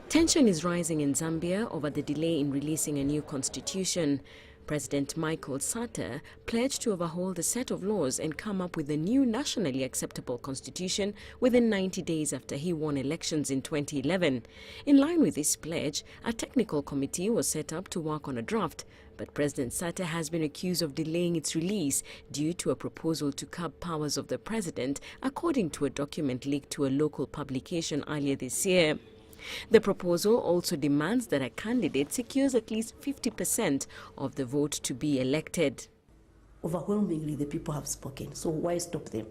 Tension is rising in Zambia over the delay in releasing a new constitution. President Michael Sata pledged to overhaul the set of laws and come up with a new nationally acceptable constitution within 90 days after he won elections in 2011. In line with this pledge, a technical committee was set up to work on a draft, but President Sata has been accused of delaying its release due to a proposal to curb powers of the president, according to a document leaked to a local publication earlier this year. The proposal also demands that a candidate secures at least 50% of the vote to be elected. Overwhelmingly, the people have spoken, so why stop them?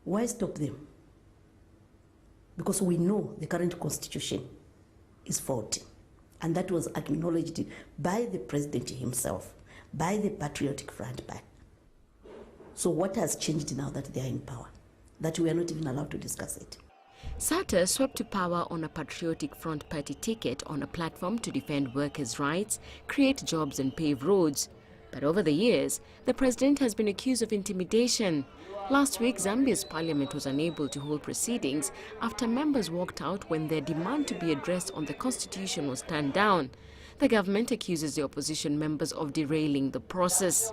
Why stop them? Because we know the current constitution is faulty, and that was acknowledged by the president himself, by the Patriotic Front Party. So what has changed now that they are in power? That we are not even allowed to discuss it. Sata swept to power on a Patriotic Front Party ticket on a platform to defend workers' rights, create jobs and pave roads. But over the years, the president has been accused of intimidation. Last week, Zambia's parliament was unable to hold proceedings after members walked out when their demand to be addressed on the constitution was turned down. The government accuses the opposition members of derailing the process.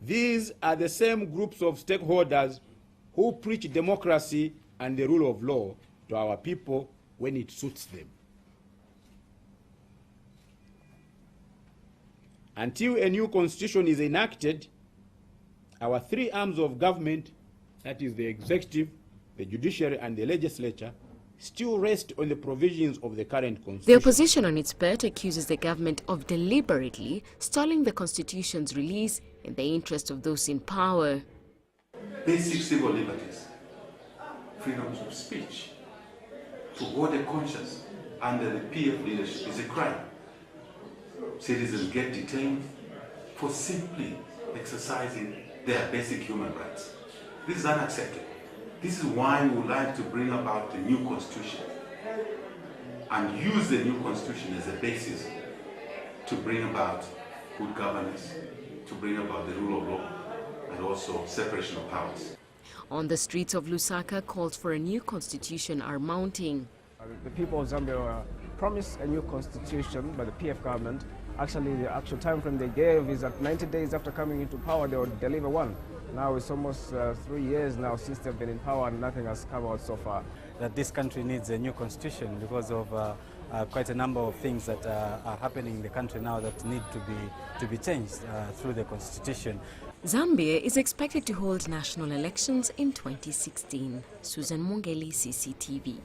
These are the same groups of stakeholders who preach democracy and the rule of law to our people when it suits them. Until a new constitution is enacted, our three arms of government, that is the executive, the judiciary and the legislature, still rest on the provisions of the current constitution. The opposition on its part accuses the government of deliberately stalling the constitution's release in the interest of those in power. Basic civil liberties, freedoms of speech, to hold a conscience under the PF leadership is a crime. Citizens get detained for simply exercising their basic human rights. This is unacceptable. This is why we would like to bring about the new constitution and use the new constitution as a basis to bring about good governance, to bring about the rule of law, and also separation of powers. On the streets of Lusaka, calls for a new constitution are mounting. The people of Zambia were promised a new constitution by the PF government. Actually, the actual time frame they gave is that 90 days after coming into power, they would deliver one. Now it's almost 3 years now since they've been in power and nothing has come out so far. That this country needs a new constitution because of quite a number of things that are happening in the country now that need to be changed through the constitution. Zambia is expected to hold national elections in 2016. Susan Mungeli, CCTV.